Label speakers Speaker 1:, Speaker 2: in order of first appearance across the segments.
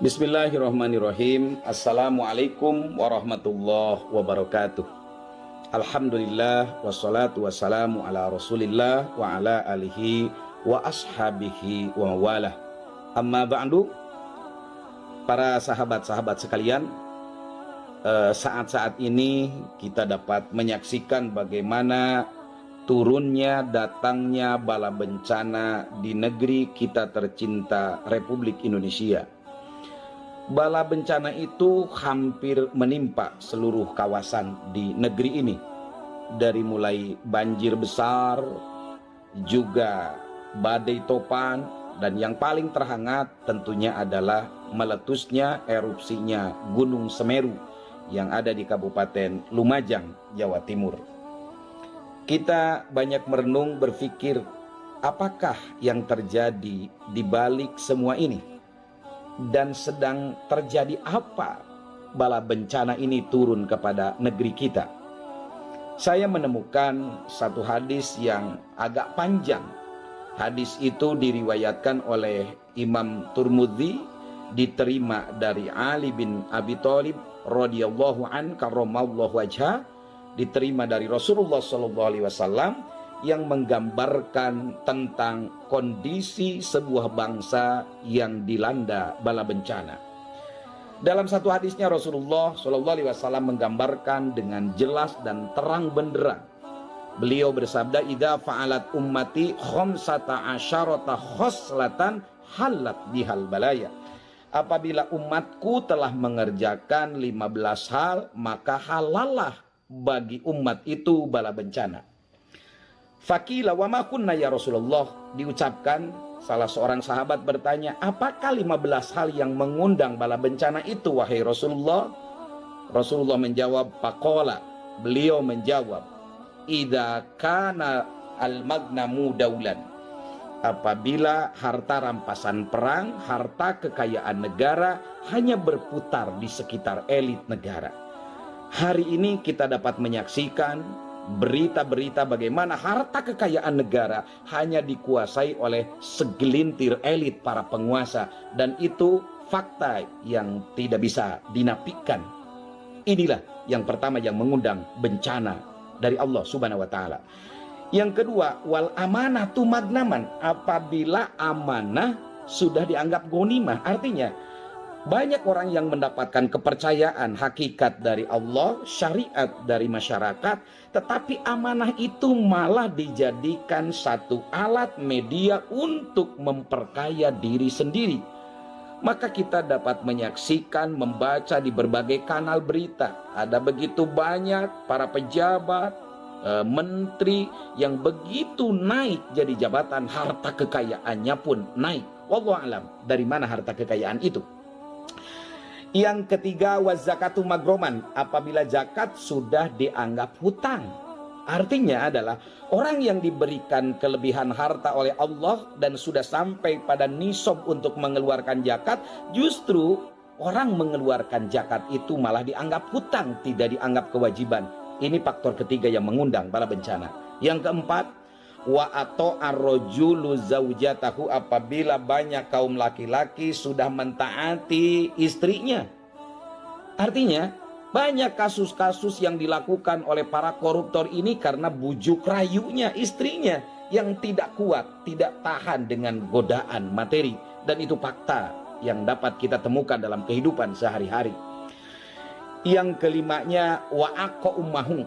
Speaker 1: Bismillahirrahmanirrahim. Assalamualaikum warahmatullahi wabarakatuh. Alhamdulillah wassalatu wassalamu ala rasulillah wa ala alihi wa ashabihi wa mawalah. Amma ba'du. Para sahabat-sahabat sekalian, saat-saat ini kita dapat menyaksikan bagaimana turunnya, datangnya bala bencana di negeri kita tercinta Republik Indonesia. Bala bencana itu hampir menimpa seluruh kawasan di negeri ini. Dari mulai banjir besar, juga badai topan, dan yang paling terhangat tentunya adalah meletusnya erupsinya Gunung Semeru yang ada di Kabupaten Lumajang, Jawa Timur. Kita banyak merenung berpikir, apakah yang terjadi di balik semua ini? Dan sedang terjadi apa bala bencana ini turun kepada negeri kita? Saya menemukan satu hadis yang agak panjang. Hadis itu diriwayatkan oleh Imam Tirmidzi, diterima dari Ali bin Abi Thalib radhiyallahu an karramallahu wajhah, diterima dari Rasulullah sallallahu alaihi wasallam, yang menggambarkan tentang kondisi sebuah bangsa yang dilanda bala bencana. Dalam satu hadisnya Rasulullah sallallahu alaihi wasallam menggambarkan dengan jelas dan terang benderang. Beliau bersabda, "Idza fa'alat ummati khamsata asyarata khoslatan halat bihal balaya." Apabila umatku telah mengerjakan 15 hal, maka halallah bagi umat itu bala bencana. Faqila wa ma kunna ya Rasulullah, diucapkan, salah seorang sahabat bertanya, apakah 15 hal yang mengundang bala bencana itu wahai Rasulullah? Rasulullah menjawab, faqala, beliau menjawab, idza kana al-magnamu daulan, apabila harta rampasan perang, harta kekayaan negara hanya berputar di sekitar elit negara. Hari ini kita dapat menyaksikan berita-berita bagaimana harta kekayaan negara hanya dikuasai oleh segelintir elit para penguasa, dan itu fakta yang tidak bisa dinafikan. Inilah yang pertama yang mengundang bencana dari Allah Subhanahu wa taala. Yang kedua, wal amanatu magnaman, apabila amanah sudah dianggap ghanimah, artinya banyak orang yang mendapatkan kepercayaan hakikat dari Allah, syariat dari masyarakat, tetapi amanah itu malah dijadikan satu alat media untuk memperkaya diri sendiri. Maka kita dapat menyaksikan, membaca di berbagai kanal berita, ada begitu banyak para pejabat, menteri yang begitu naik jadi jabatan, harta kekayaannya pun naik. Wallahu alam, dari mana harta kekayaan itu? Yang ketiga, wazakatu magroman, apabila zakat sudah dianggap hutang. Artinya adalah orang yang diberikan kelebihan harta oleh Allah dan sudah sampai pada nisab untuk mengeluarkan zakat, justru orang mengeluarkan zakat itu malah dianggap hutang, tidak dianggap kewajiban. Ini faktor ketiga yang mengundang bala bencana. Yang keempat, wa ato arrojulu zaujatahu, apabila banyak kaum laki-laki sudah mentaati istrinya. Artinya banyak kasus-kasus yang dilakukan oleh para koruptor ini karena bujuk rayunya istrinya yang tidak kuat, tidak tahan dengan godaan materi, dan itu fakta yang dapat kita temukan dalam kehidupan sehari-hari. Yang kelimanya, wa aqo ummahu,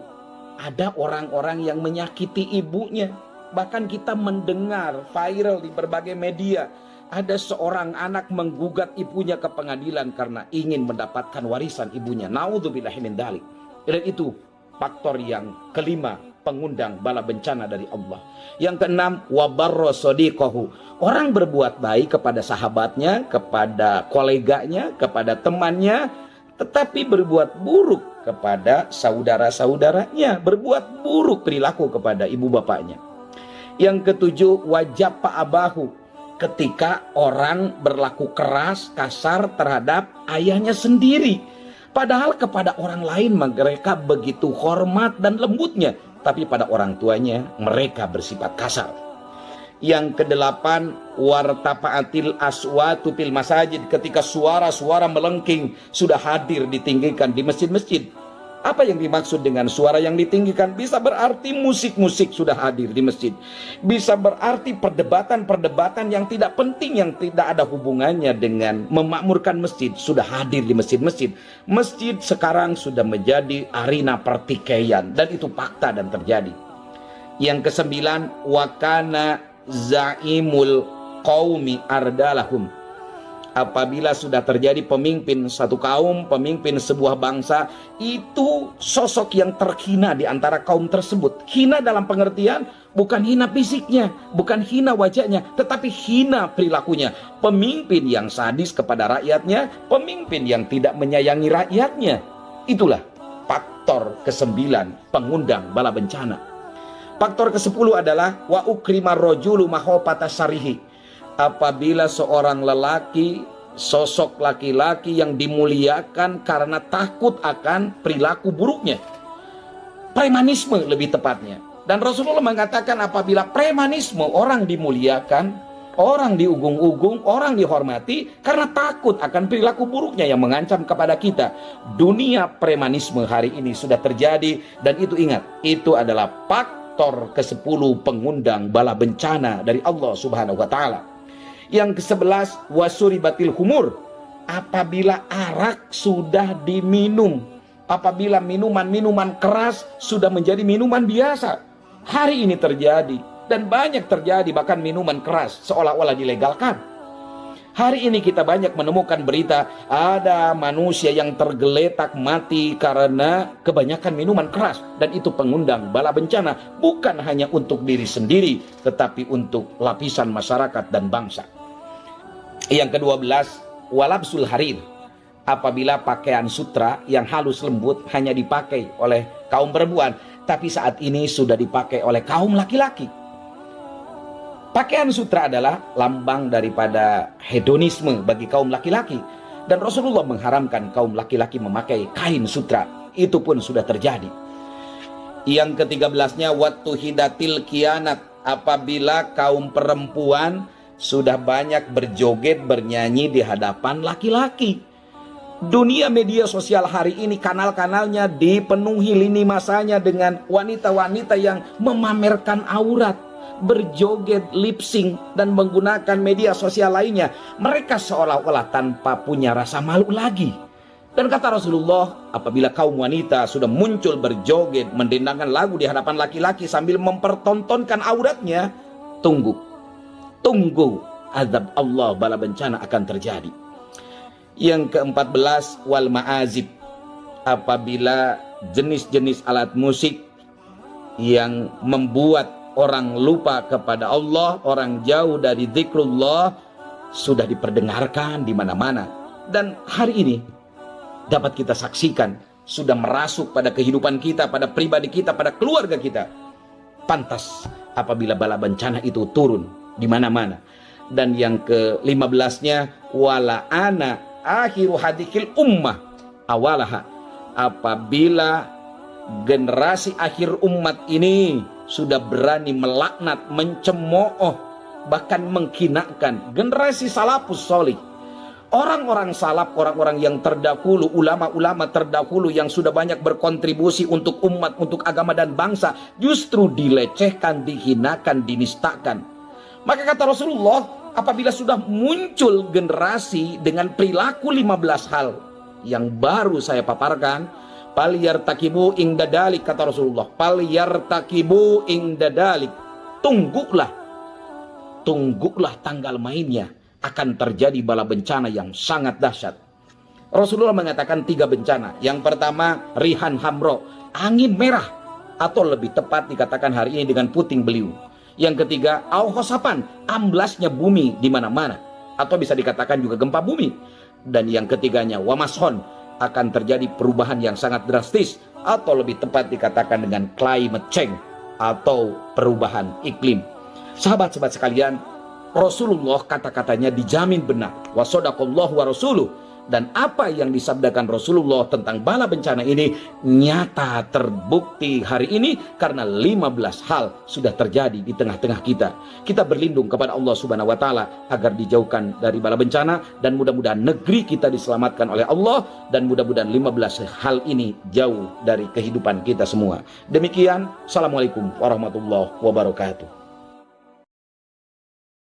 Speaker 1: ada orang-orang yang menyakiti ibunya. Bahkan kita mendengar viral di berbagai media, ada seorang anak menggugat ibunya ke pengadilan karena ingin mendapatkan warisan ibunya. Naudzubillahi min dzalik. Dan itu faktor yang kelima, pengundang bala bencana dari Allah. Yang keenam, wa barra sadiqahu, orang berbuat baik kepada sahabatnya, kepada koleganya, kepada temannya, tetapi berbuat buruk kepada saudara-saudaranya, berbuat buruk perilaku kepada ibu bapaknya. Yang ketujuh, wajib pa'abahu, ketika orang berlaku keras, kasar terhadap ayahnya sendiri. Padahal kepada orang lain mereka begitu hormat dan lembutnya, tapi pada orang tuanya mereka bersifat kasar. Yang kedelapan, wartafa'atil aswatu fil masajid, ketika suara-suara melengking sudah hadir ditinggikan di masjid-masjid. Apa yang dimaksud dengan suara yang ditinggikan? Bisa berarti musik-musik sudah hadir di masjid. Bisa berarti perdebatan-perdebatan yang tidak penting, yang tidak ada hubungannya dengan memakmurkan masjid sudah hadir di masjid-masjid. Masjid sekarang sudah menjadi arena pertikaian, dan itu fakta dan terjadi. Yang kesembilan, wakana zaimul qaumi ardalahum. Apabila sudah terjadi pemimpin satu kaum, pemimpin sebuah bangsa, itu sosok yang terhina di antara kaum tersebut. Hina dalam pengertian bukan hina fisiknya, bukan hina wajahnya, tetapi hina perilakunya. Pemimpin yang sadis kepada rakyatnya, pemimpin yang tidak menyayangi rakyatnya. Itulah faktor ke-9 pengundang bala bencana. Faktor ke-10 adalah wa ukrimar rajulu mahofata syarihi. Apabila seorang lelaki, sosok laki-laki yang dimuliakan karena takut akan perilaku buruknya, premanisme lebih tepatnya. Dan Rasulullah mengatakan apabila premanisme, orang dimuliakan, orang diugung-ugung, orang dihormati karena takut akan perilaku buruknya yang mengancam kepada kita. Dunia premanisme hari ini sudah terjadi, dan itu ingat, itu adalah faktor ke-10 pengundang bala bencana dari Allah Subhanahu wa Ta'ala. Yang ke-11, wasuribatil humur. Apabila arak sudah diminum, apabila minuman-minuman keras sudah menjadi minuman biasa. Hari ini terjadi, dan banyak terjadi, bahkan minuman keras seolah-olah dilegalkan. Hari ini kita banyak menemukan berita ada manusia yang tergeletak mati karena kebanyakan minuman keras, dan itu pengundang bala bencana, bukan hanya untuk diri sendiri tetapi untuk lapisan masyarakat dan bangsa. Yang ke-12, walabsul harir. Apabila pakaian sutra yang halus lembut hanya dipakai oleh kaum perempuan, tapi saat ini sudah dipakai oleh kaum laki-laki. Pakaian sutra adalah lambang daripada hedonisme bagi kaum laki-laki, dan Rasulullah mengharamkan kaum laki-laki memakai kain sutra. Itu pun sudah terjadi. Yang ke-13-nya wattu hidatil kianat. Apabila kaum perempuan sudah banyak berjoget, bernyanyi di hadapan laki-laki. Dunia media sosial hari ini, kanal-kanalnya dipenuhi lini masanya dengan wanita-wanita yang memamerkan aurat, berjoget, lip sync, dan menggunakan media sosial lainnya. Mereka seolah-olah tanpa punya rasa malu lagi. Dan kata Rasulullah, apabila kaum wanita sudah muncul berjoget, mendendangkan lagu di hadapan laki-laki sambil mempertontonkan auratnya, tunggu azab Allah, bala bencana akan terjadi. Yang ke-14, wal ma'azib. Apabila jenis-jenis alat musik yang membuat orang lupa kepada Allah, orang jauh dari zikrullah, sudah diperdengarkan di mana-mana. Dan hari ini dapat kita saksikan sudah merasuk pada kehidupan kita, pada pribadi kita, pada keluarga kita. Pantas apabila bala bencana itu turun di mana-mana. Dan yang ke-15-nya wala ana akhiru hadikil ummah awalaha. Apabila generasi akhir umat ini sudah berani melaknat, mencemooh, bahkan menghinakan generasi salafus sholih, orang-orang salaf, orang-orang yang terdahulu, ulama-ulama terdahulu yang sudah banyak berkontribusi untuk umat, untuk agama dan bangsa, justru dilecehkan, dihinakan, dinistakan. Maka kata Rasulullah, apabila sudah muncul generasi dengan perilaku 15 hal yang baru saya paparkan, falyartakibu ingda dalik, kata Rasulullah, falyartakibu ingda dalik. Tunggulah tanggal mainnya, akan terjadi bala bencana yang sangat dahsyat. Rasulullah mengatakan 3 bencana. Yang pertama, rihan hamro, angin merah, atau lebih tepat dikatakan hari ini dengan puting beliung. Yang ketiga, auhosapan, amblasnya bumi di mana-mana, atau bisa dikatakan juga gempa bumi. Dan yang ketiganya, wamashon, akan terjadi perubahan yang sangat drastis, atau lebih tepat dikatakan dengan climate change, atau perubahan iklim. Sahabat-sahabat sekalian, Rasulullah kata-katanya dijamin benar. Wa shadaqallahu wa rasuluh. Dan apa yang disabdakan Rasulullah tentang bala bencana ini nyata terbukti hari ini karena 15 hal sudah terjadi di tengah-tengah kita. Kita berlindung kepada Allah Subhanahu wa taala agar dijauhkan dari bala bencana, dan mudah-mudahan negeri kita diselamatkan oleh Allah, dan mudah-mudahan 15 hal ini jauh dari kehidupan kita semua. Demikian, Assalamualaikum warahmatullahi wabarakatuh.